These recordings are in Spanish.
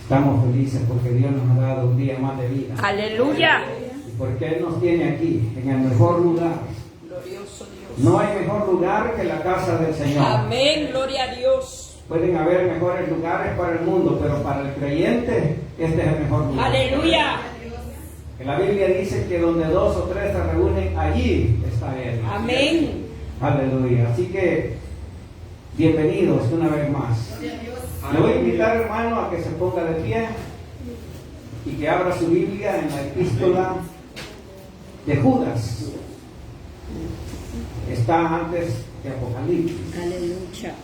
Estamos felices porque Dios nos ha dado un día más de vida. Aleluya. Y porque Él nos tiene aquí, en el mejor lugar. Glorioso Dios. No hay mejor lugar que la casa del Señor. Amén, gloria a Dios. Pueden haber mejores lugares para el mundo, pero para el creyente, este es el mejor lugar. Aleluya. En la Biblia dice que donde dos o tres se reúnen, allí está Él. Amén. Aleluya. Así que, bienvenidos una vez más. Le voy a invitar, hermano, a que se ponga de pie y que abra su Biblia en la epístola de Judas. Está antes de Apocalipsis. Aleluya.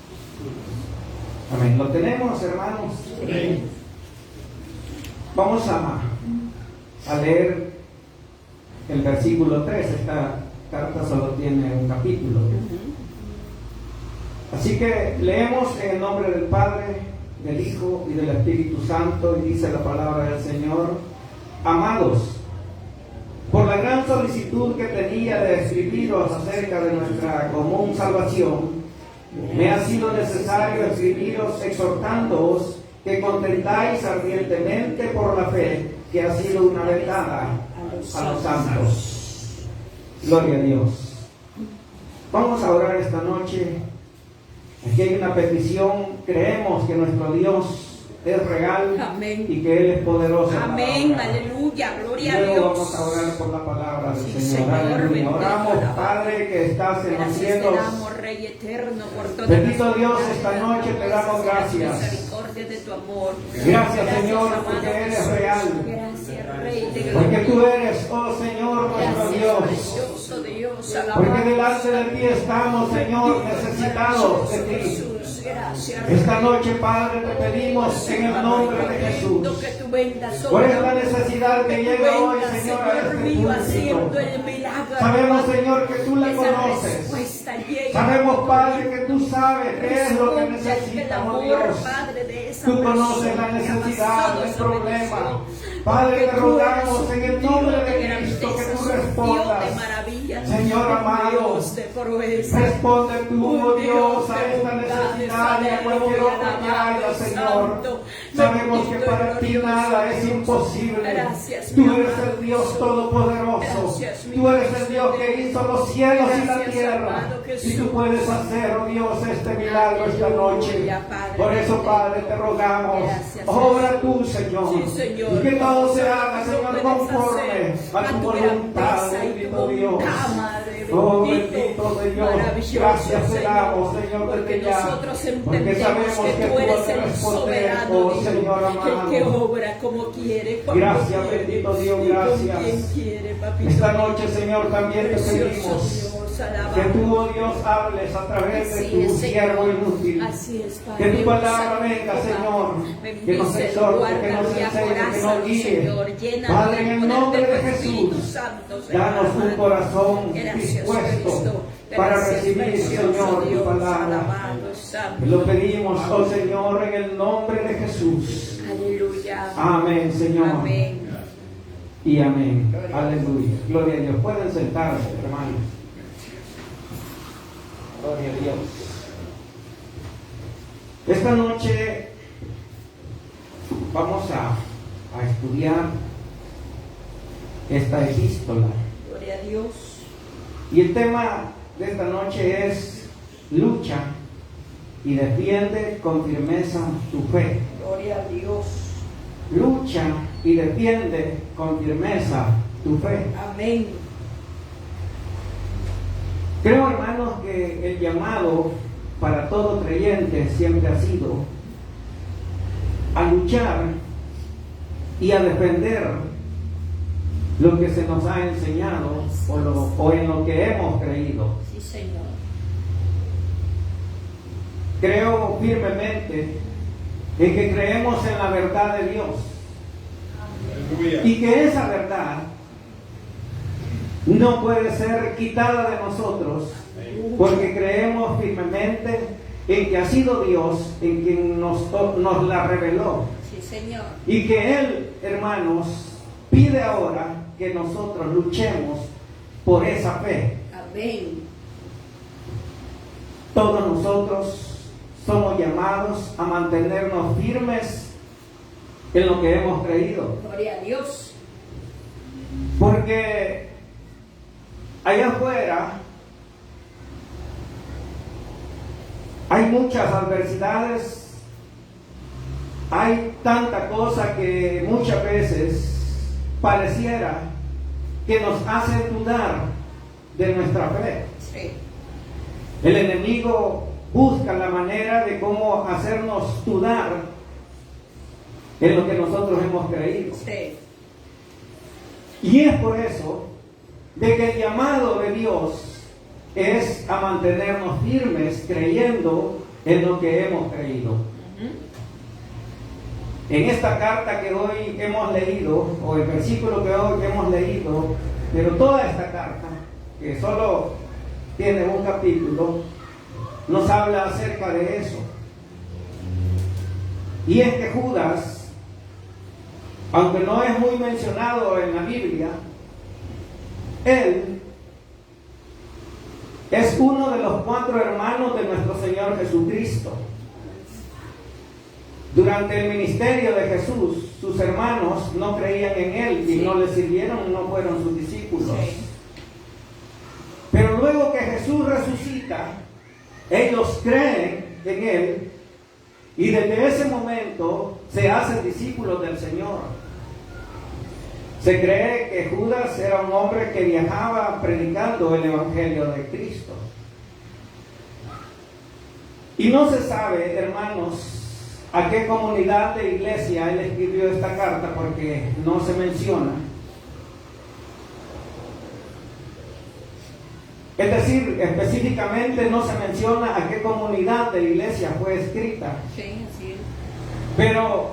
Amén. ¿Lo tenemos, hermanos? Sí. Vamos a leer el versículo 3. Esta carta solo tiene un capítulo. Así que leemos en el nombre del Padre, del Hijo y del Espíritu Santo, y dice la palabra del Señor: Amados, por la gran solicitud que tenía de escribiros acerca de nuestra común salvación, me ha sido necesario escribiros exhortándoos que contentáis ardientemente por la fe que ha sido una vez dada a los santos. Gloria a Dios. Vamos a orar esta noche. Aquí hay una petición. Creemos que nuestro Dios es real. Amén. Y que Él es poderoso. Amén, aleluya, gloria a Luego Dios. vamos a orar por la palabra del Sí, Señor. Señor, Aleluya. bendito, Oramos, alabado. Padre, que estás en los Gracias te cielos. damos, Rey eterno, por toda Bendito nuestra Dios, vida. esta noche te damos gracias. Misericordia de tu amor. Gracias, Señor, amado porque eres Jesús. real. Gracias, Rey de Porque gloria. tú eres, oh Señor, nuestro Gracias, Dios. precioso Dios, Porque alabado. delante de ti estamos, Señor, necesitados de ti. Jesús, gracias, Esta Rey. noche, Padre, te pedimos en el nombre de Jesús. Que tú vengas Por sobre esta necesidad que llega hoy, Señor, a este mío, haciendo púlpito. el milagro. Sabemos, Señor, que tú la Esa conoces. respuesta llega. Sabemos, Padre, que tú sabes qué es lo que Responde el necesitamos, amor, Dios. Padre, de esa Tú conoces persona la que ha necesidad, pasado el esa problema. bendición. Padre, Porque te tú rogamos eres en el un nombre Dios de de Cristo que grandeza, tú un Dios de respondas. maravillas, Señor un amado, Dios de proeza. Responde tú, oh Un Dios, a de esta bondades, necesidad y a cualquier aleluya, otra que alabado, haya, Señor. santo, Sabemos que bendito y para ti glorioso nada es Dios. imposible. Gracias, Tú mi eres amado el Dios Jesús. todopoderoso. Gracias, mi Tú eres el Dios. Dios que hizo los cielos y la Gracias, tierra. amado Jesús. Y tú puedes hacer, oh Dios, este milagro esta noche. Aleluya, Padre. Por eso, Padre, te rogamos. Gracias, Obra tú, Señor. Sí, Señor. Y que todo se haga, Lo Señor, puedes conforme hacer a tu voluntad, grandeza y tu bendito Dios. bondad, Madre, Oh, bendito, bendito Dios. maravilloso, Gracias te Señor. damos, Señor, Porque desde ya. nosotros Porque entendemos sabemos que tú vas eres a el responder, soberano oh Dios, Señor amado. que obra como quiere, cuando Gracias, quiere, bendito Dios, y gracias. con quien quiere, papito. Esta noche, Señor, también te Precioso pedimos Dios, alabado. que tú, oh Dios, hables a través de Así tu es, siervo Señor. inútil. Así es, Padre. Que tu palabra Úsalo, venga, Padre. Señor, que nos Bendice, exhorte, que nos guarda, enseñe, que nos abrázalo, guíe. Señor. Llénalo Padre, en del el poder nombre de de tu Espíritu Jesús, Santo, Señor danos un amado. corazón Gracias, dispuesto Cristo. para Gracias, recibir, precioso Señor, tu Dios, palabra. alabado, santo. Lo pedimos, oh Señor, en el nombre de Jesús. Aleluya. Amén, Señor. Amén. Y amén. Gloria a Aleluya. Gloria a Dios. Pueden sentarse, hermanos. Gloria a Dios. Esta noche vamos a estudiar esta epístola. Gloria a Dios. Y el tema de esta noche es lucha y defiende con firmeza tu fe. Gloria a Dios. Lucha y defiende con firmeza tu fe. Amén. Creo, hermanos, que el llamado para todo creyente siempre ha sido a luchar y a defender lo que se nos ha enseñado o en lo que hemos creído. Sí, Señor. Creo firmemente en que creemos en la verdad de Dios y que esa verdad no puede ser quitada de nosotros, porque creemos firmemente en que ha sido Dios en quien nos la reveló, Sí, Señor. y que Él, hermanos, pide ahora que nosotros luchemos por esa fe. Amén. Todos nosotros somos llamados a mantenernos firmes en lo que hemos creído. Gloria a Dios. Porque allá afuera hay muchas adversidades, hay tanta cosa que muchas veces pareciera que nos hace dudar de nuestra fe. Sí. El enemigo busca la manera de cómo hacernos dudar en lo que nosotros hemos creído. Sí. Y es por eso de que el llamado de Dios es a mantenernos firmes creyendo en lo que hemos creído. En esta carta que hoy hemos leído, o el versículo que hoy hemos leído, pero toda esta carta, que solo tiene un capítulo, nos habla acerca de eso. Y es que Judas, aunque no es muy mencionado en la Biblia, él es uno de los 4 hermanos de nuestro Señor Jesucristo. Durante el ministerio de Jesús, sus hermanos no creían en él y no le sirvieron, no fueron sus discípulos. Sí. Pero luego que Jesús resucita, ellos creen en él y desde ese momento se hacen discípulos del Señor. Se cree que Judas era un hombre que viajaba predicando el Evangelio de Cristo. Y no se sabe, hermanos, a qué comunidad de iglesia él escribió esta carta, porque no se menciona. Es decir, específicamente no se menciona a qué comunidad de iglesia fue escrita. Sí, sí. Pero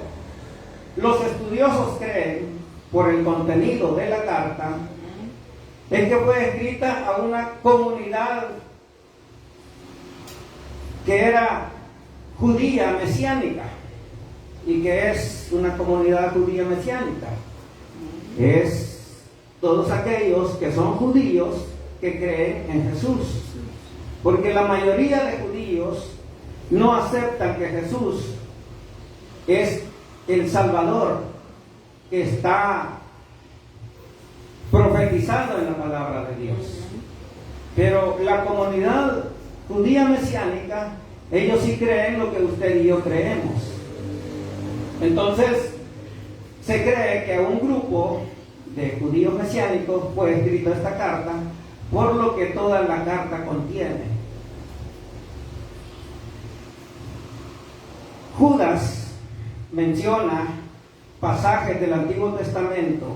los estudiosos creen, por el contenido de la carta, es que fue escrita a una comunidad que era judía mesiánica, y que es una comunidad judía mesiánica. Es todos aquellos que son judíos que creen en Jesús, porque la mayoría de judíos no aceptan que Jesús es el Salvador que está profetizado en la palabra de Dios. Pero la comunidad judía mesiánica, ellos sí creen lo que usted y yo creemos. Entonces, se cree que a un grupo de judíos mesiánicos fue escrita esta carta, por lo que toda la carta contiene. Judas menciona pasajes del Antiguo Testamento,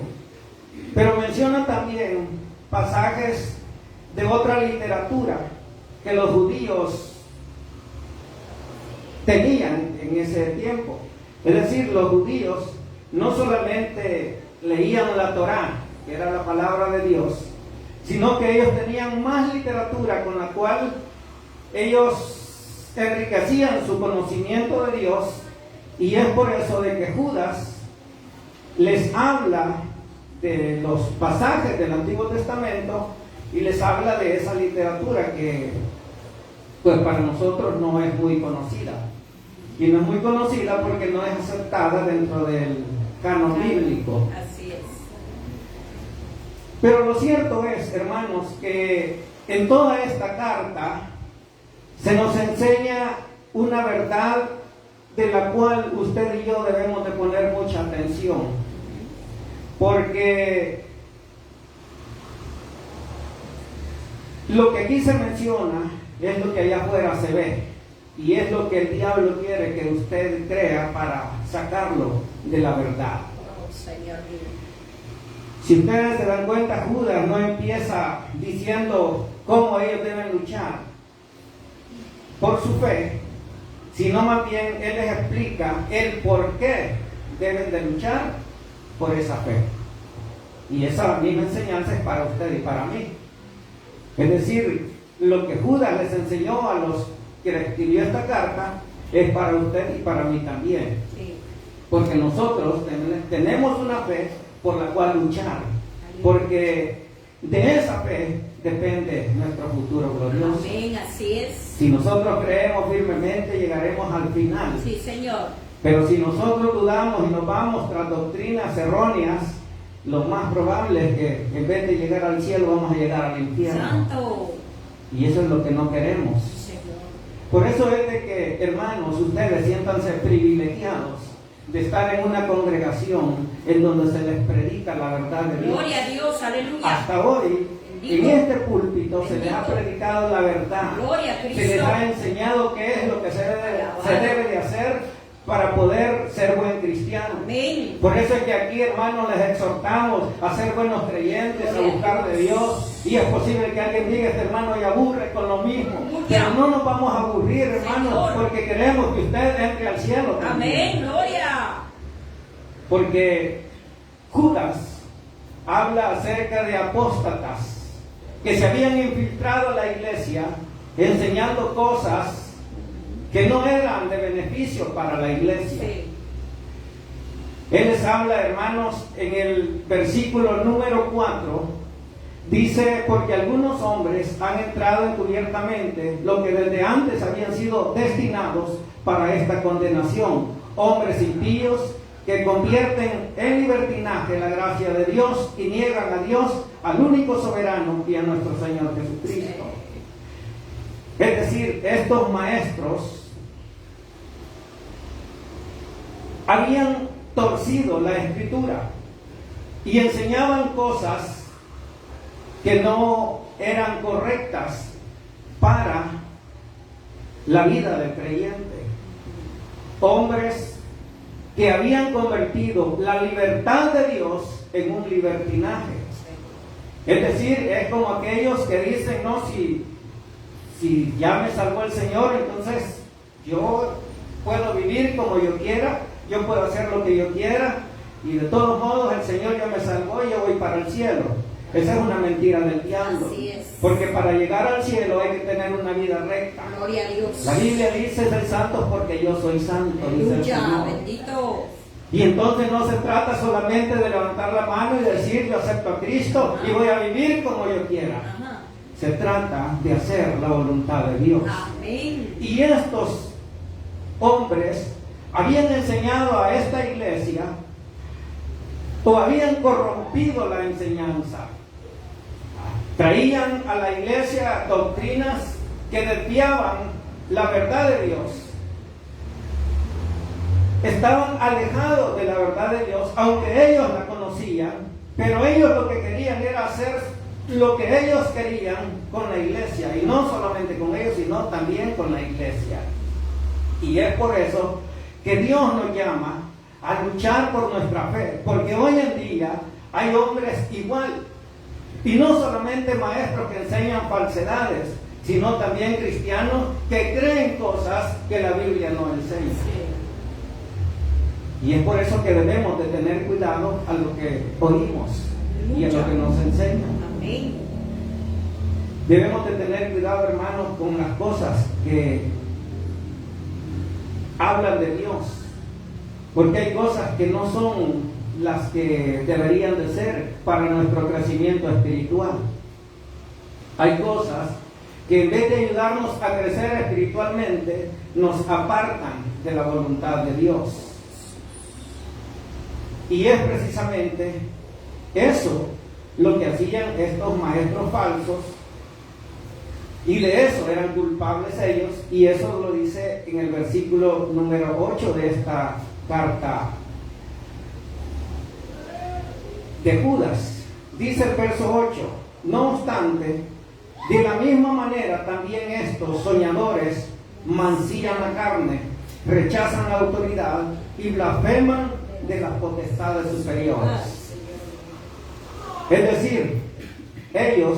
pero menciona también pasajes de otra literatura que los judíos tenían en ese tiempo. Es decir, los judíos no solamente leían la Torá, que era la palabra de Dios, sino que ellos tenían más literatura con la cual ellos enriquecían su conocimiento de Dios, y es por eso de que Judas les habla de los pasajes del Antiguo Testamento y les habla de esa literatura que pues para nosotros no es muy conocida, y no es muy conocida porque no es aceptada dentro del canon bíblico. Así es. Pero lo cierto es, hermanos, que en toda esta carta se nos enseña una verdad de la cual usted y yo debemos de poner mucha atención, porque lo que aquí se menciona es lo que allá afuera se ve, y es lo que el diablo quiere que usted crea para sacarlo de la verdad. Oh, Señor mío. Si ustedes se dan cuenta, Judas no empieza diciendo cómo ellos deben luchar por su fe, sino más bien él les explica el por qué deben de luchar por esa fe. Y esa misma enseñanza es para usted y para mí. Es decir, lo que Judas les enseñó a los que le escribió esta carta es para usted y para mí también. Sí. Porque nosotros tenemos una fe por la cual luchar, porque de esa fe depende nuestro futuro glorioso. Amén, así es. Si nosotros creemos firmemente, llegaremos al final. Sí, Señor. Pero si nosotros dudamos y nos vamos tras doctrinas erróneas, lo más probable es que en vez de llegar al cielo vamos a llegar al infierno. Santo. Y eso es lo que no queremos. Señor. Por eso es de que, hermanos, ustedes siéntanse privilegiados de estar en una congregación en donde se les predica la verdad de Dios. Gloria a Dios, aleluya. Hasta hoy, Bendito. en este púlpito se les ha predicado la verdad. Gloria a Cristo. Se les ha enseñado qué es lo que se debe de hacer para poder ser buen cristiano. Amén. Por eso es que aquí, hermanos, les exhortamos a ser buenos creyentes, a buscar de Dios. Y es posible que alguien diga, este hermano ya aburre con lo mismo. Pero no nos vamos a aburrir, hermanos, Señor. porque queremos que usted entre al cielo también. Amén, gloria. Porque Judas habla acerca de apóstatas que se habían infiltrado a la iglesia enseñando cosas que no eran de beneficio para la iglesia. Sí. Él les habla, hermanos, en el versículo número 4, dice, porque algunos hombres han entrado encubiertamente, lo que desde antes habían sido destinados para esta condenación, hombres impíos que convierten en libertinaje la gracia de Dios y niegan a Dios, al único soberano y a nuestro Señor Jesucristo. Es decir, estos maestros habían torcido la escritura y enseñaban cosas que no eran correctas para la vida del creyente. Hombres que habían convertido la libertad de Dios en un libertinaje. Es decir, es como aquellos que dicen, no, si ya me salvó el Señor, entonces yo puedo vivir como yo quiera, yo puedo hacer lo que yo quiera, y de todos modos el Señor ya me salvó y yo voy para el cielo. Esa es una mentira del diablo. Así es. Porque para llegar al cielo hay que tener una vida recta. Gloria a Dios. La Biblia dice, ser santos porque yo soy santo, dice el Aleluya, Señor. bendito. Y entonces no se trata solamente de levantar la mano y decir, yo acepto a Cristo y voy a vivir como yo quiera. Ajá. Se trata de hacer la voluntad de Dios. Amén. Y estos hombres habían enseñado a esta iglesia o habían corrompido la enseñanza. Traían a la iglesia doctrinas que desviaban la verdad de Dios. Estaban alejados de la verdad de Dios, aunque ellos la conocían, pero ellos lo que querían era hacer lo que ellos querían con la iglesia, y no solamente con ellos, sino también con la iglesia. Y es por eso que Dios nos llama a luchar por nuestra fe, porque hoy en día hay hombres igual, y no solamente maestros que enseñan falsedades, sino también cristianos que creen cosas que la Biblia no enseña. Y es por eso que debemos de tener cuidado a lo que oímos y a lo que nos enseñan. Amén. Debemos de tener cuidado, hermanos, con las cosas que hablan de Dios, porque hay cosas que no son las que deberían de ser para nuestro crecimiento espiritual. Hay cosas que en vez de ayudarnos a crecer espiritualmente, nos apartan de la voluntad de Dios. Y es precisamente eso lo que hacían estos maestros falsos, y de eso eran culpables ellos, y eso lo dice en el versículo número 8 de esta carta de Judas. Dice el verso 8, no obstante, de la misma manera también estos soñadores mancillan la carne, rechazan la autoridad y blasfeman de las potestades superiores. Es decir, ellos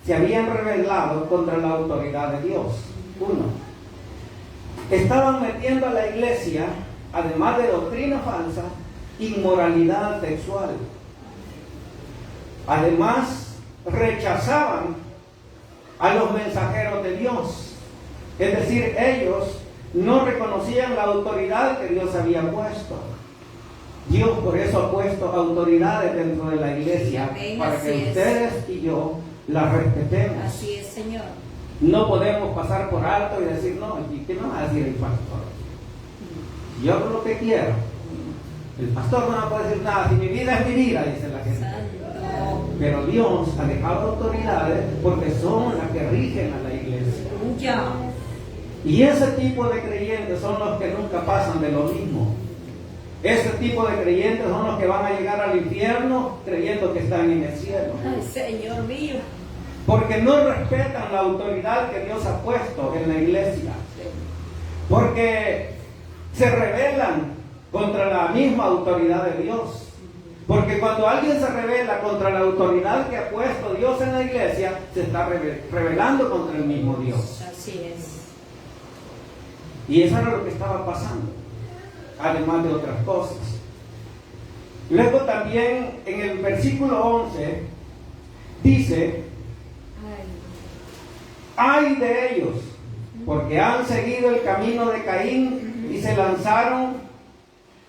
se habían rebelado contra la autoridad de Dios. Uno, estaban metiendo a la iglesia, además de doctrina falsa, inmoralidad sexual. Además, rechazaban a los mensajeros de Dios. Es decir, ellos no reconocían la autoridad que Dios había puesto. Dios por eso ha puesto autoridades dentro de la iglesia, amén, para que así ustedes y yo las respetemos. Así es, Señor. No podemos pasar por alto y decir, no, ¿y qué me va a decir el pastor? Yo hago lo que quiero. El pastor no me puede decir nada. Si mi vida es mi vida, dice la gente. Santo. Pero Dios ha dejado autoridades porque son las que rigen a la iglesia. Aleluya. Y ese tipo de creyentes son los que nunca pasan de lo mismo. Ese tipo de creyentes son los que van a llegar al infierno creyendo que están en el cielo. Ay, Señor mío. Porque no respetan la autoridad que Dios ha puesto en la iglesia. Porque se rebelan contra la misma autoridad de Dios. Porque cuando alguien se rebela contra la autoridad que ha puesto Dios en la iglesia, se está rebelando contra el mismo Dios. Así es. Y eso era lo que estaba pasando, además de otras cosas. Luego también en el versículo 11 dice: ay de ellos, porque han seguido el camino de Caín y se lanzaron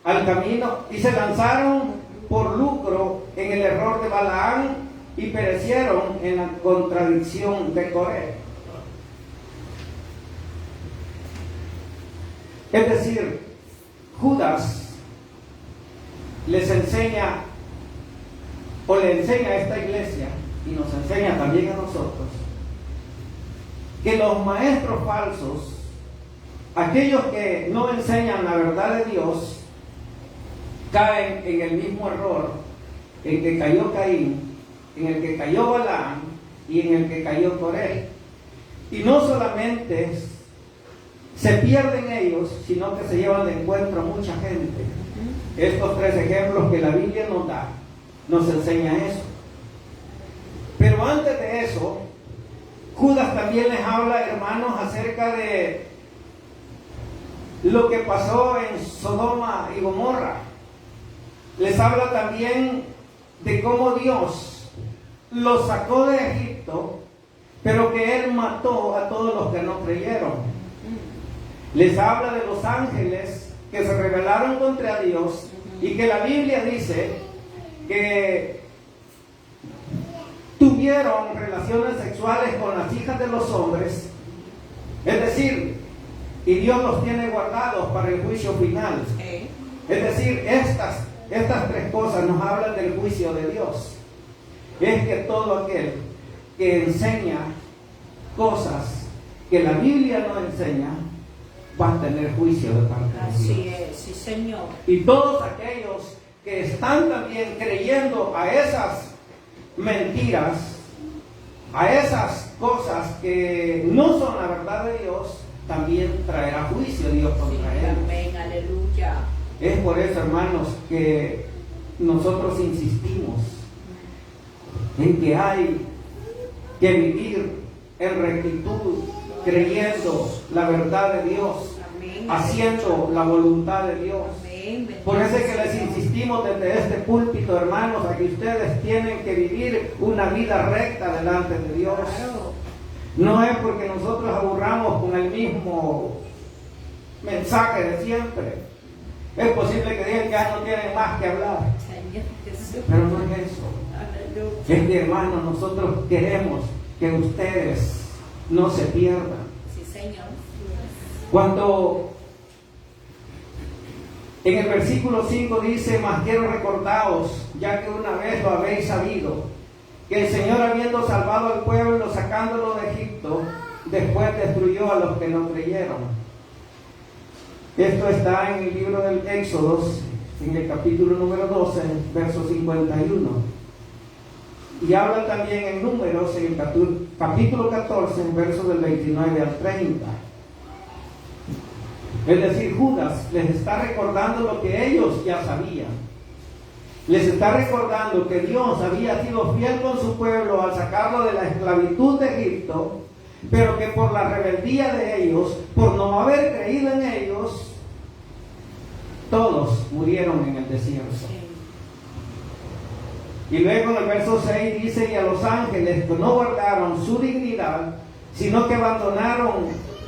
al camino y se lanzaron por lucro en el error de Balaam y perecieron en la contradicción de Coré. Es decir, Judas les enseña o le enseña a esta iglesia y nos enseña también a nosotros que los maestros falsos, aquellos que no enseñan la verdad de Dios, caen en el mismo error en que cayó Caín, en el que cayó Balaam y en el que cayó Coré. Y no solamente se pierden ellos, sino que se llevan de encuentro a mucha gente. Estos tres ejemplos que la Biblia nos da, nos enseña eso. Pero antes de eso, Judas también les habla, hermanos, acerca de lo que pasó en Sodoma y Gomorra. Les habla también de cómo Dios los sacó de Egipto, pero que Él mató a todos los que no creyeron. Les habla de los ángeles que se rebelaron contra Dios y que la Biblia dice que tuvieron relaciones sexuales con las hijas de los hombres, es decir, y Dios los tiene guardados para el juicio final. Es decir, estas tres cosas nos hablan del juicio de Dios. Es que todo aquel que enseña cosas que la Biblia no enseña va a tener juicio de parte de Dios. Así es, sí, Señor. Y todos aquellos que están también creyendo a esas mentiras, a esas cosas que no son la verdad de Dios, también traerá juicio Dios contra ellos. Amén, aleluya. Es por eso, hermanos, que nosotros insistimos en que hay que vivir en rectitud, creyendo la verdad de Dios, Amén. haciendo la voluntad de Dios. Amén. Por eso es que les insistimos desde este púlpito, hermanos, a que ustedes tienen que vivir una vida recta delante de Dios. Claro. No es porque nosotros aburramos con el mismo mensaje de siempre. Es posible que digan que ya no tienen más que hablar, Señor Jesús. pero no es eso. Aleluya. Es que, hermanos, nosotros queremos que ustedes no se pierdan. Sí, Señor. Cuando en el versículo 5 dice: mas quiero recordaos, ya que una vez lo habéis sabido, que el Señor, habiendo salvado al pueblo, sacándolo de Egipto, después destruyó a los que no creyeron. Esto está en el libro del Éxodo, en el capítulo número 12, verso 51. Y habla también en Números, en el capítulo 14, en versos del 29 al 30. Es decir, Judas les está recordando lo que ellos ya sabían. Les está recordando que Dios había sido fiel con su pueblo al sacarlo de la esclavitud de Egipto, pero que por la rebeldía de ellos, por no haber creído en ellos, todos murieron en el desierto. Y luego en el verso 6 dice: y a los ángeles que no guardaron su dignidad, sino que abandonaron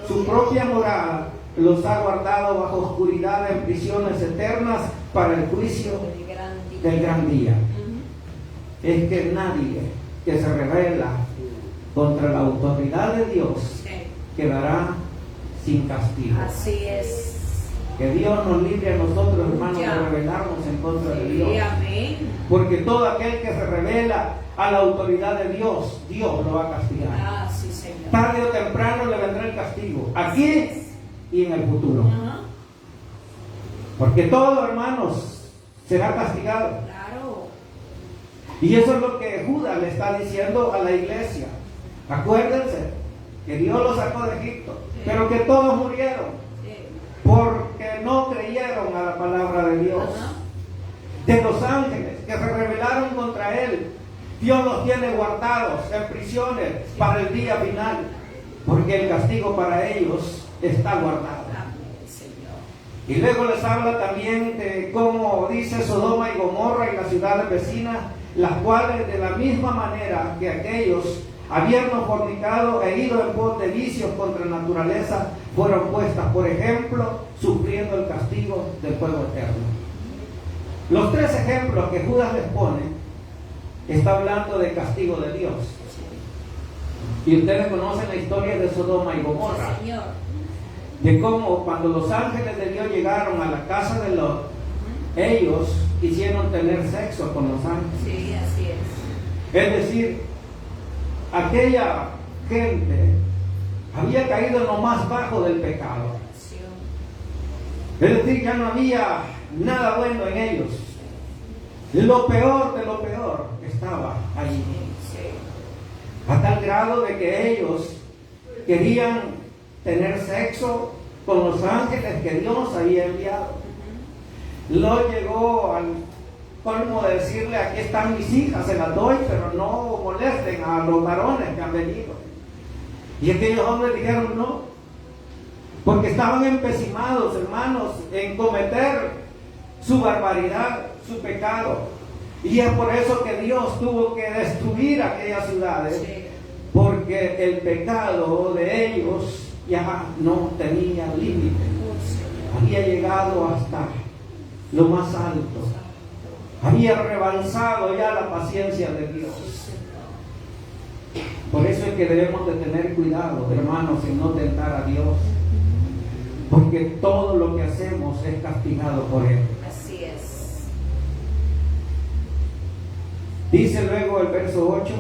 su propia morada, los ha guardado bajo oscuridad en prisiones eternas para el juicio del gran día. Es que nadie que se rebela contra la autoridad de Dios quedará sin castigo. Así es. Que Dios nos libre a nosotros, hermanos, de Ya. rebelarnos en contra de Dios. Sí, amén. Porque todo aquel que se revela a la autoridad de Dios, Dios lo va a castigar. Ah, sí, Señor. Tarde o temprano le vendrá el castigo, aquí y en el futuro. Ajá. Porque todo, hermanos, será castigado. Claro. Y eso es lo que Judas le está diciendo a la iglesia. Acuérdense que Dios los sacó de Egipto, pero que todos murieron Sí. porque no creyeron a la palabra de Dios. Ajá. De los ángeles que se rebelaron contra él, Dios los tiene guardados en prisiones para el día final, porque el castigo para ellos está guardado. Amén, Señor. Y luego les habla también de cómo dice Sodoma y Gomorra y las ciudades vecinas, las cuales de la misma manera que aquellos habiendo fornicado e ido en pos de vicios contra naturaleza, fueron puestas por ejemplo, sufriendo el castigo del fuego eterno. Los tres ejemplos que Judas les pone, está hablando de castigo de Dios. Y ustedes conocen la historia de Sodoma y Gomorra, Señor. de cómo cuando los ángeles de Dios llegaron a la casa de Lot, ellos quisieron tener sexo con los ángeles. Sí, así es. Es decir, aquella gente había caído en lo más bajo del pecado. Es decir, ya no había nada bueno en ellos. Lo peor de lo peor estaba ahí. Sí. A tal grado de que ellos querían tener sexo con los ángeles que Dios había enviado. Lot llegó al colmo de decirle: aquí están mis hijas, se las doy, pero no molesten a los varones que han venido. Y aquellos hombres dijeron no, porque estaban empecimados, hermanos, en cometer su barbaridad, su pecado. Y es por eso que Dios tuvo que destruir aquellas ciudades, Sí. porque el pecado de ellos ya no tenía límite. Oh, Señor. Había llegado hasta lo más alto. Había rebalsado ya la paciencia de Dios. Por eso es que debemos de tener cuidado, hermanos, en no tentar a Dios, porque todo lo que hacemos es castigado por Él. Así es. Dice luego el verso 8: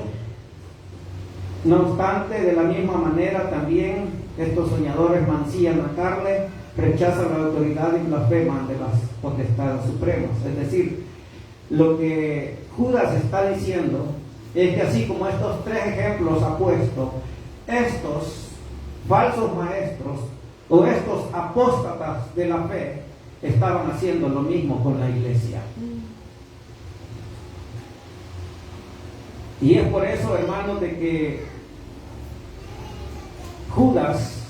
no obstante, de la misma manera también estos soñadores mancillan la carne, rechazan la autoridad y blasfeman de las potestades supremas. Es decir, lo que Judas está diciendo es que así como estos tres ejemplos ha puesto, estos falsos maestros o estos apóstatas de la fe estaban haciendo lo mismo con la iglesia. Y es por eso, hermanos, de que Judas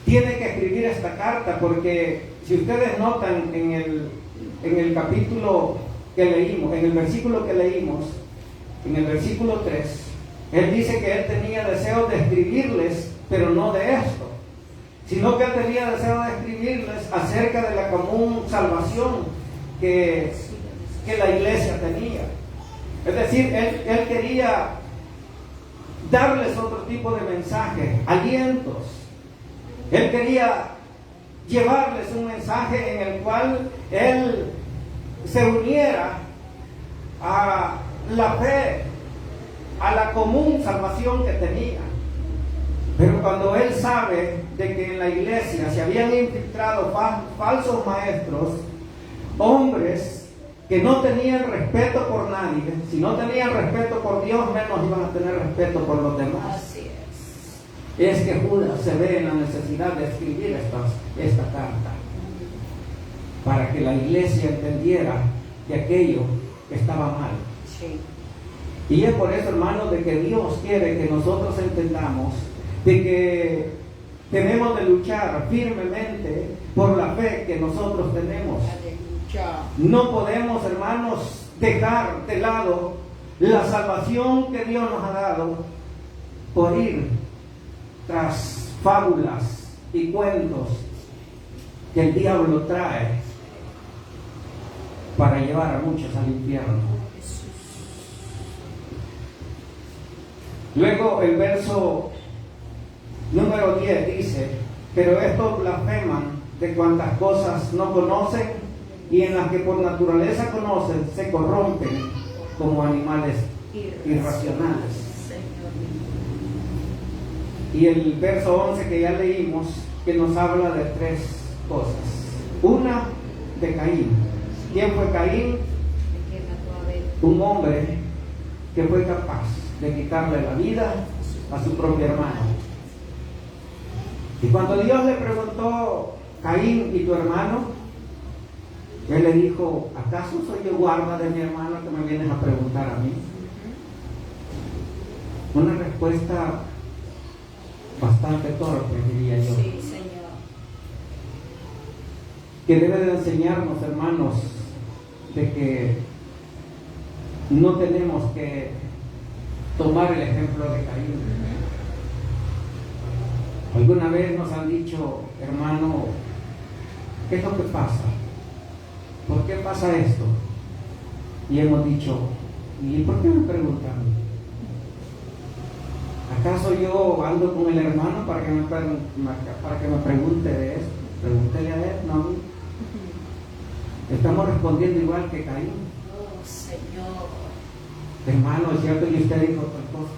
tiene que escribir esta carta, porque si ustedes notan en el capítulo que leímos, en el versículo que leímos, en el versículo 3, él dice que él tenía deseo de escribirles, pero no de esto, sino que él tenía deseo de escribirles acerca de la común salvación que la iglesia tenía. Es decir, él quería darles otro tipo de mensaje, alientos. Él quería llevarles un mensaje en el cual él se uniera a la fe, a la común salvación que tenía. Pero cuando él sabe de que en la iglesia se habían infiltrado falsos maestros, hombres que no tenían respeto por nadie, si no tenían respeto por Dios, menos iban a tener respeto por los demás. Así es. Es que Judas se ve en la necesidad de escribir esta carta para que la iglesia entendiera que aquello estaba mal. Sí. Y es por eso, hermanos, de que Dios quiere que nosotros entendamos de que tenemos de luchar firmemente por la fe que nosotros tenemos. Aleluya. No podemos, hermanos, dejar de lado la salvación que Dios nos ha dado por ir tras fábulas y cuentos que el diablo trae para llevar a muchos al infierno. Luego el verso número 10 dice: pero estos blasfeman de cuantas cosas no conocen, y en las que por naturaleza conocen se corrompen como animales irracionales. Señor. Y el verso 11 que ya leímos, que nos habla de tres cosas. Una, de Caín. ¿Quién fue Caín? ¿De qué mató a Abel? Un hombre que fue capaz de quitarle la vida a su propio hermano. Y cuando Dios le preguntó, Caín, ¿y tu hermano? Él le dijo, ¿acaso soy yo guarda de mi hermano que me vienes a preguntar a mí? Una respuesta bastante torpe, diría yo. Sí, Señor. Que debe de enseñarnos, hermanos, de que no tenemos que tomar el ejemplo de Caín. Alguna vez nos han dicho, hermano, ¿qué es lo que pasa? ¿Por qué pasa esto? Y hemos dicho, ¿y por qué me preguntan? ¿Acaso yo ando con el hermano para que me pregunte de esto? Pregúntele a él, no a mí. Estamos respondiendo igual que Caín. Oh, Señor. Hermano, es cierto que usted dijo otra cosa.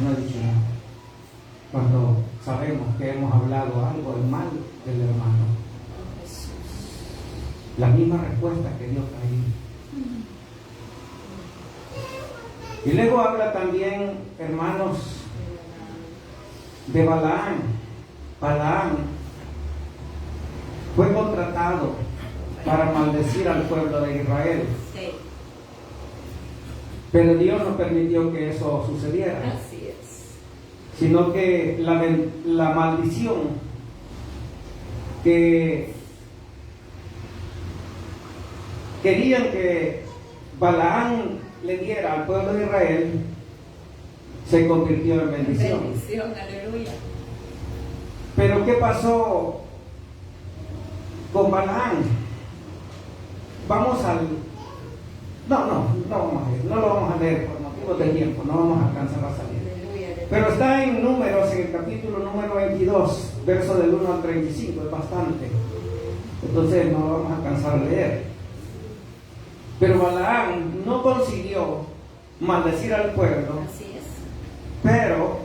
No ha dicho nada. Cuando sabemos que hemos hablado algo en mal del hermano. Oh, Jesús. La misma respuesta que dio Caín. Y luego habla también, hermanos, de Balaam. Balaam fue contratado para maldecir al pueblo de Israel. Sí. Pero Dios no permitió que eso sucediera, Así es. sino que la maldición que querían que Balaam le diera al pueblo de Israel se convirtió en bendición. Bendición, aleluya. Pero ¿qué pasó con Balaam? Vamos al... No lo vamos a leer por motivos de tiempo, no vamos a alcanzar a salir. Aleluya. Pero está en Números, en el capítulo número 22, verso del 1 al 35, es bastante. Entonces no lo vamos a alcanzar a leer. Pero Balaam no consiguió maldecir al pueblo, Así es. pero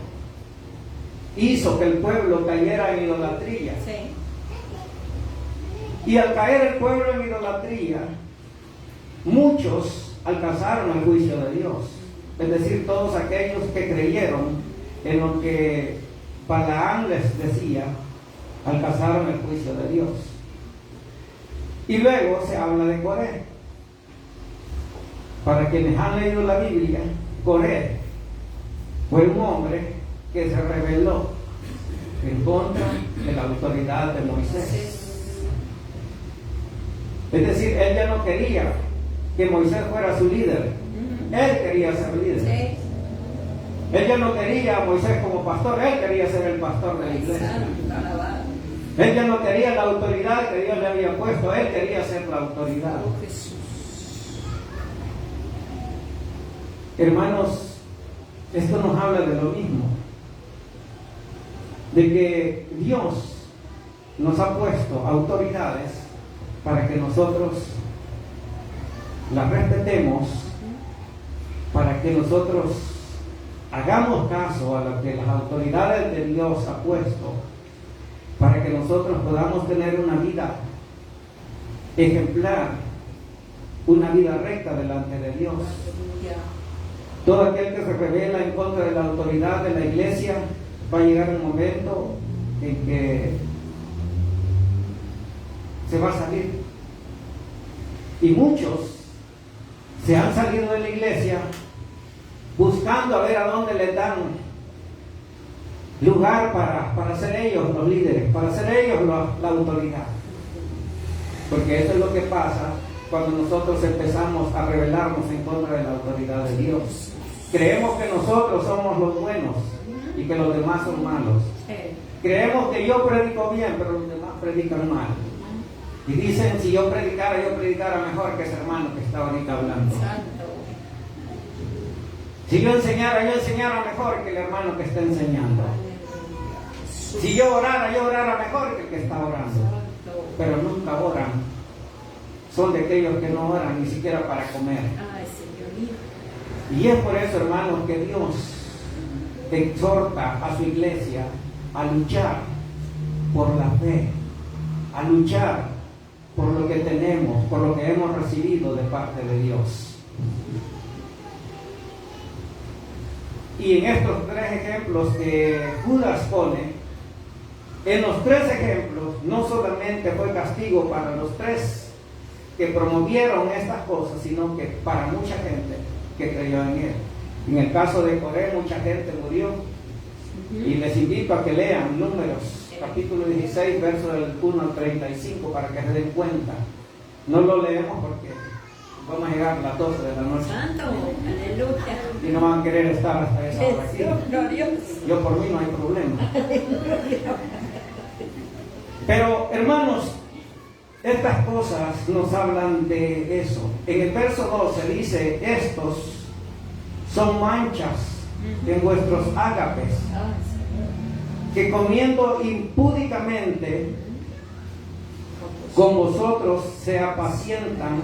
hizo que el pueblo cayera en idolatría. Sí. Y al caer el pueblo en idolatría, muchos alcanzaron el juicio de Dios. Es decir, todos aquellos que creyeron en lo que Balaam les decía, alcanzaron el juicio de Dios. Y luego se habla de Coré. Para quienes han leído la Biblia, Coré fue un hombre que se rebeló en contra de la autoridad de Moisés. Es decir, él ya no quería que Moisés fuera su líder. Él quería ser líder. Sí. Él ya no quería a Moisés como pastor, él quería ser el pastor de la iglesia. Santo, alabado. Él ya no quería la autoridad que Dios le había puesto, él quería ser la autoridad. Oh, Jesús. Hermanos, esto nos habla de lo mismo, de que Dios nos ha puesto autoridades para que nosotros las respetemos, para que nosotros hagamos caso a lo que las autoridades de Dios ha puesto, para que nosotros podamos tener una vida ejemplar, una vida recta delante de Dios. Aleluya. Todo aquel que se revela en contra de la autoridad de la iglesia, va a llegar un momento en que se va a salir. Y muchos se han salido de la iglesia buscando a ver a dónde les dan lugar para ser ellos los líderes, para ser ellos la autoridad. Porque eso es lo que pasa cuando nosotros empezamos a rebelarnos en contra de la autoridad de Dios. Creemos que nosotros somos los buenos y que los demás son malos. Creemos que yo predico bien, pero los demás predican mal. Y dicen, si yo predicara mejor que ese hermano que está ahorita hablando. Santo. Si yo enseñara mejor que el hermano que está enseñando. Jesús. Si yo orara mejor que el que está orando. Santo. Pero nunca oran. Son de aquellos que no oran ni siquiera para comer. Ay, Señor mío. Y es por eso, hermanos, que Dios exhorta a su iglesia a luchar por la fe, a luchar por lo que tenemos, por lo que hemos recibido de parte de Dios. Y en estos tres ejemplos que Judas pone, en los tres ejemplos no solamente fue castigo para los tres que promovieron estas cosas, sino que para mucha gente que creyó en él. En el caso de Coré, mucha gente murió. Y les invito a que lean Números, capítulo 16, versos del 1 al 35, para que se den cuenta. No lo leemos porque vamos a llegar a las 12 de la noche. Santo. Aleluya. Y no van a querer estar hasta esa hora aquí. Glorioso. Yo por mí no hay problema. Pero, hermanos, estas cosas nos hablan de eso. En el verso 12 dice, estos son manchas en vuestros ágapes, Ay, Señor. que comiendo impúdicamente con vosotros se apacientan.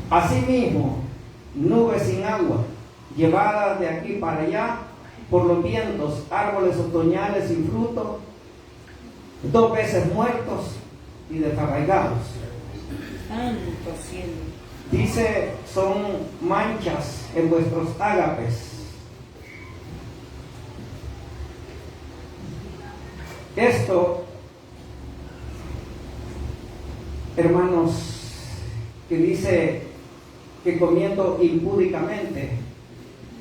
Asimismo, nubes sin agua, llevadas de aquí para allá por los vientos, árboles otoñales sin fruto, 2 veces muertos y desarraigados. Santo cielo. Dice, son manchas en vuestros ágapes. Esto, hermanos, que dice que comiendo impúdicamente,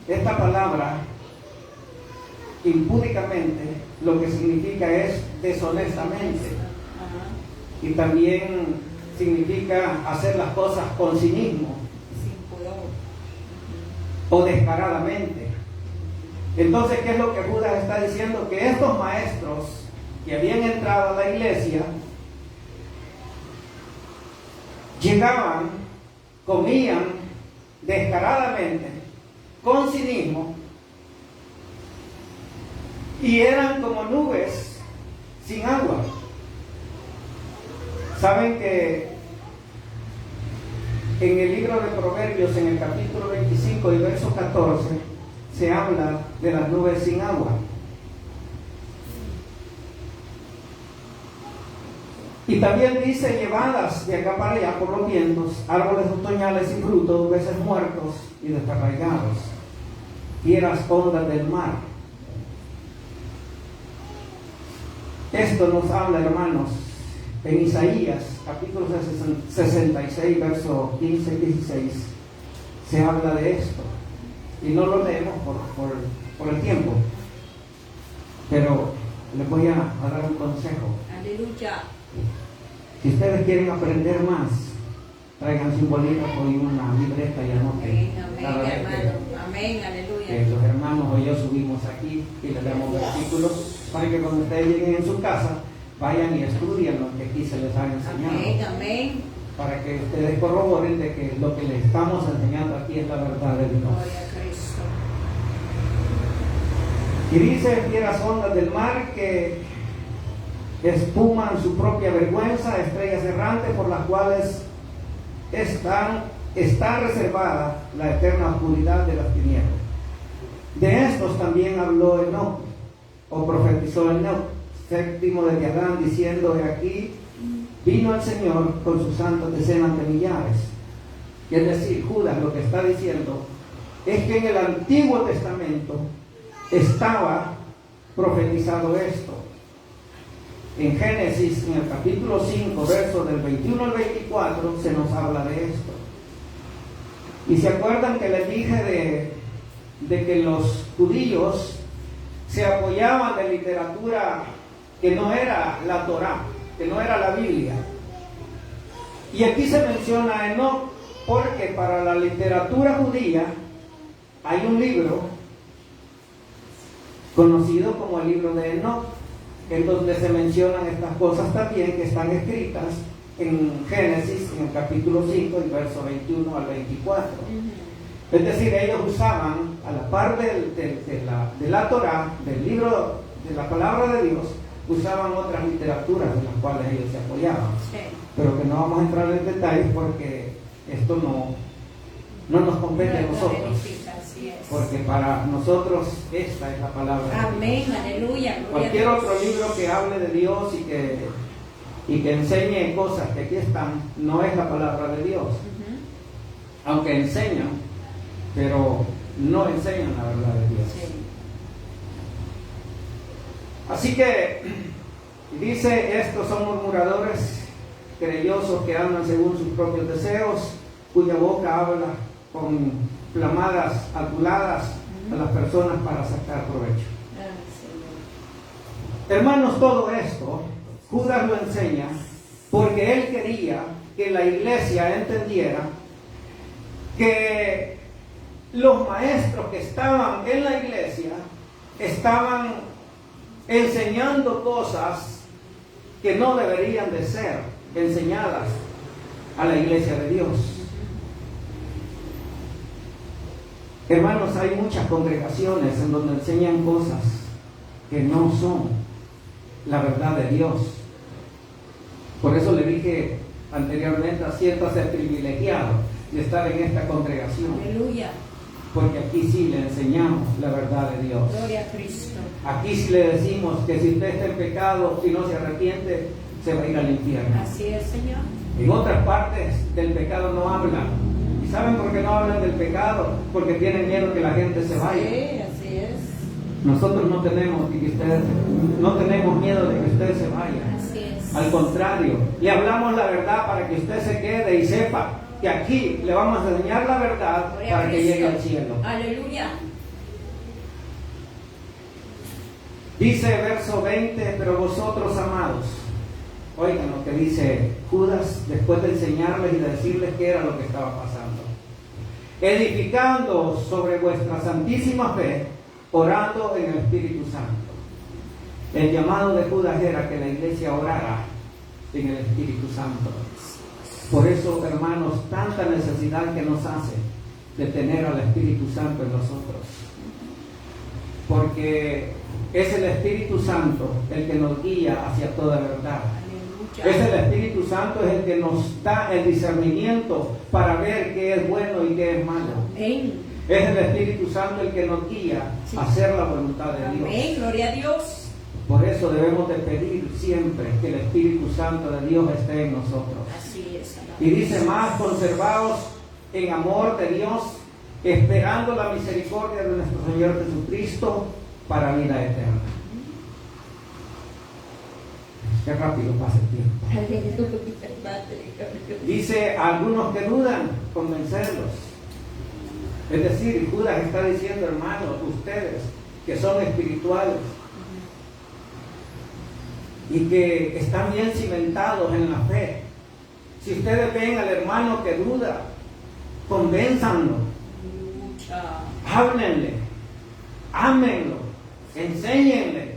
esta palabra, impúdicamente, lo que significa es deshonestamente. Ajá. Y también significa hacer las cosas con cinismo Sin pudor. o descaradamente. Entonces, ¿qué es lo que Judas está diciendo? Que estos maestros que habían entrado a la iglesia llegaban, comían descaradamente, con cinismo, y eran como nubes sin agua. Saben que en el libro de Proverbios, en el capítulo 25 y verso 14, se habla de las nubes sin agua. Y también dice, llevadas de acá para allá por los vientos, árboles otoñales sin fruto, 2 veces muertos y desarraigados, fieras ondas del mar. Esto nos habla, hermanos, en Isaías, capítulo 66, verso 15 y 16, se habla de esto. Y no lo leemos por el tiempo, pero les voy a dar un consejo. Aleluya. Si ustedes quieren aprender más, tráiganse un bolígrafo y una libreta y anoten. Amén, Cada amén, vez hermano. Amén, aleluya. que los hermanos o yo subimos aquí y les damos versículos para que cuando ustedes lleguen en su casa vayan y estudien lo que aquí se les ha enseñado. Amén, amén. Para que ustedes corroboren de que lo que les estamos enseñando aquí es la verdad de Dios. Gloria a Cristo. Y dice, fieras ondas del mar que espuman su propia vergüenza, estrellas errantes por las cuales está reservada la eterna oscuridad de las tinieblas. De estos también habló Enoc, o profetizó Enoc, séptimo de Adán, diciendo, he aquí, vino el Señor con sus santos decenas de millares. Y es decir, Judas lo que está diciendo es que en el Antiguo Testamento estaba profetizado esto. En Génesis, en el capítulo 5, versos del 21 al 24, se nos habla de esto. Y se acuerdan que les dije de que los judíos se apoyaban de literatura que no era la Torá, que no era la Biblia. Y aquí se menciona a Enoc porque para la literatura judía hay un libro conocido como el libro de Enoc, en donde se mencionan estas cosas también que están escritas en Génesis, en el capítulo 5, el verso 21 al 24. Es decir, ellos usaban, a la par de la Torá, del libro de la palabra de Dios, usaban otras literaturas en las cuales ellos se apoyaban. Sí. Pero que no vamos a entrar en detalles porque esto no nos compete a No nosotros. verifica, así es. Porque para nosotros esta es la palabra de Dios. Amén, aleluya. Gloria a Cualquier Dios. otro libro que hable de Dios y que enseñe cosas que aquí están, no es la palabra de Dios. Ujú. Aunque enseñan, pero no enseñan la verdad de Dios. Sí. Así que dice, estos son murmuradores, querellosos que andan según sus propios deseos, cuya boca habla con flamadas aduladas a las personas para sacar provecho. Ay, Señor. Hermanos, todo esto Judas lo enseña porque él quería que la iglesia entendiera que los maestros que estaban en la iglesia estaban enseñando cosas que no deberían de ser enseñadas a la iglesia de Dios. Hermanos, hay muchas congregaciones en donde enseñan cosas que no son la verdad de Dios. Por eso le dije anteriormente, siéntase privilegiado de estar en esta congregación, Aleluya. porque aquí sí le enseñamos la verdad de Dios. Gloria a Cristo. Aquí sí le decimos que si usted está en pecado y no se arrepiente, se va a ir al infierno. Así es, Señor. En otras partes del pecado no hablan. ¿Y saben por qué no hablan del pecado? Porque tienen miedo que la gente se vaya. Sí, así es. Nosotros no tenemos miedo de que usted se vaya. Así es. Al contrario, le hablamos la verdad para que usted se quede y sepa que aquí le vamos a enseñar la verdad Gloria a para que Cristo. llegue al cielo. Aleluya. Dice verso 20, pero vosotros, amados, oigan lo que dice Judas después de enseñarles y de decirles qué era lo que estaba pasando. Edificando sobre vuestra santísima fe, orando en el Espíritu Santo. El llamado de Judas era que la iglesia orara en el Espíritu Santo. Por eso, hermanos, tanta necesidad que nos hace de tener al Espíritu Santo en nosotros. Porque es el Espíritu Santo el que nos guía hacia toda verdad. Aleluya. Es el Espíritu Santo el que nos da el discernimiento para ver qué es bueno y qué es malo. Amén. Es el Espíritu Santo el que nos guía a hacer la voluntad de Dios. Amén. Gloria a Dios. Por eso debemos de pedir siempre que el Espíritu Santo de Dios esté en nosotros. Así es. amado. Y dice más, conservados en amor de Dios, esperando la misericordia de nuestro Señor Jesucristo para vida eterna. Qué rápido pasa el tiempo. Aleluya. Dice, a algunos que dudan, convencerlos. Es decir, Judas está diciendo, hermanos, ustedes que son espirituales y que están bien cimentados en la fe, si ustedes ven al hermano que duda, convénzanlo, Aleluya. háblenle, ámenlo, enséñenle,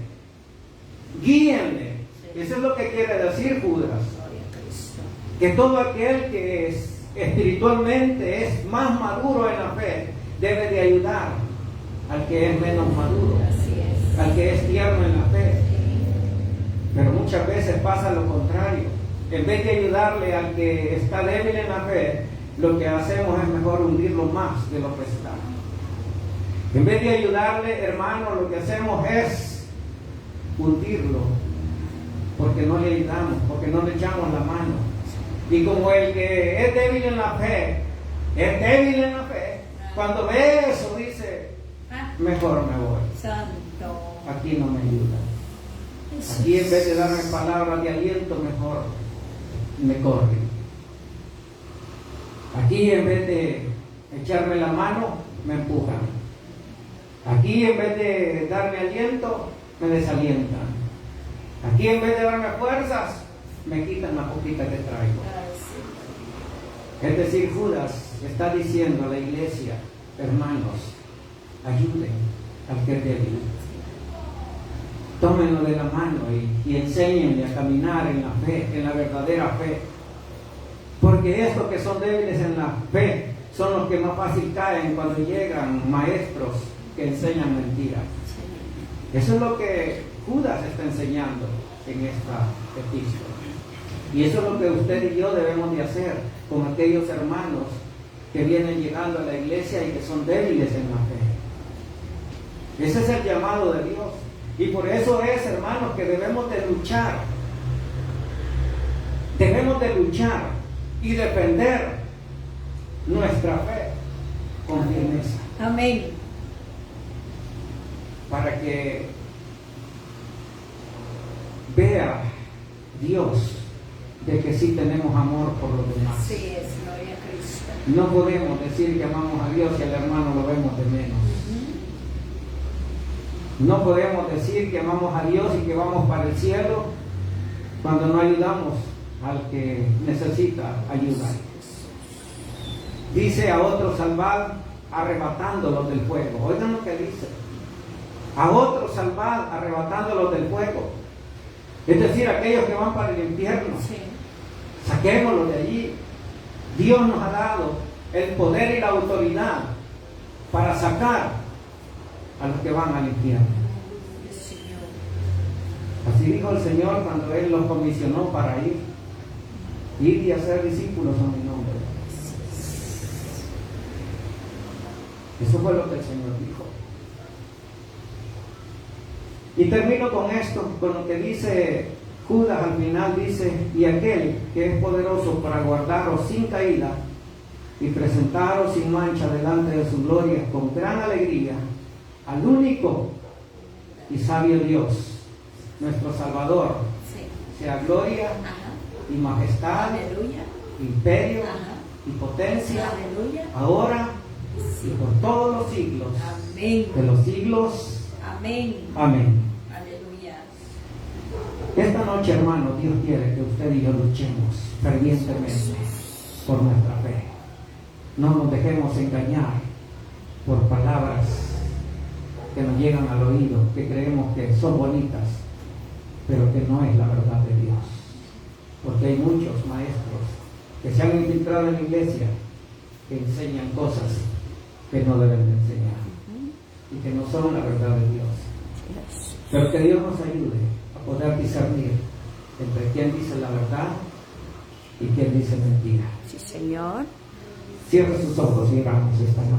guíenle. Eso es lo que quiere decir Judas. Gloria a Cristo. Que todo aquel que es espiritualmente es más maduro en la fe debe de ayudar al que es menos maduro, Así es. al que es tierno en la fe. Sí. Pero muchas veces pasa lo contrario. En vez de ayudarle al que está débil en la fe, lo que hacemos es mejor hundirlo más de lo que está. En vez de ayudarle, hermano, lo que hacemos es hundirlo, porque no le ayudamos, porque no le echamos la mano. Y como el que es débil en la fe, cuando ve eso dice, Ah, mejor me voy, Santo. aquí no me ayuda. Aquí en vez de darme palabras de aliento, mejor me corre. Aquí en vez de echarme la mano, me empujan. Aquí en vez de darme aliento, me desalientan. Aquí en vez de darme fuerzas, me quitan la poquita que traigo. Ay, sí. Es decir, Judas está diciendo a la iglesia, hermanos, ayuden al que es débil. Tómenlo de la mano y enséñenle a caminar en la fe, en la verdadera fe. Porque estos que son débiles en la fe son los que más fácil caen cuando llegan maestros que enseñan mentiras. Eso es lo que Judas está enseñando en esta epístola. Y eso es lo que usted y yo debemos de hacer con aquellos hermanos que vienen llegando a la iglesia y que son débiles en la fe. Ese es el llamado de Dios. Y por eso es, hermanos, que debemos de luchar. Debemos de luchar y defender nuestra fe con firmeza. Amén. Para que vea Dios de que sí tenemos amor por los demás. Así es, gloria a Cristo. No podemos decir que amamos a Dios y al hermano lo vemos de menos. No podemos decir que amamos a Dios y que vamos para el cielo cuando no ayudamos al que necesita ayuda. Dice: a otros salvad arrebatándolos del fuego. Oigan lo que dice: a otros salvad arrebatándolos del fuego. Es decir, aquellos que van para el infierno. Sí. Saquémoslos de allí. Dios nos ha dado el poder y la autoridad para sacar a los que van al infierno. Señor. Así dijo el Señor cuando Él los comisionó para ir y hacer discípulos a mi nombre. Eso fue lo que el Señor dijo. Y termino con esto, con lo que dice Judas al final. Dice: y aquel que es poderoso para guardaros sin caída y presentaros sin mancha delante de su gloria con gran alegría, al único y sabio Dios, nuestro Salvador, Sí. sea gloria Ajá. y majestad, Aleluya. imperio Ajá. y potencia, Aleluya. ahora y Sí. por todos los siglos Amén. de los siglos. Amén. Amén. Aleluya. Esta noche, hermano, Dios quiere que usted y yo luchemos fervientemente por nuestra fe. No nos dejemos engañar por palabras que nos llegan al oído, que creemos que son bonitas, pero que no es la verdad de Dios. Porque hay muchos maestros que se han infiltrado en la iglesia, que enseñan cosas que no deben de enseñar y que no son la verdad de Dios. Pero que Dios nos ayude a poder discernir entre quién dice la verdad y quién dice mentira. Sí, Señor. Cierre sus ojos y oramos esta noche.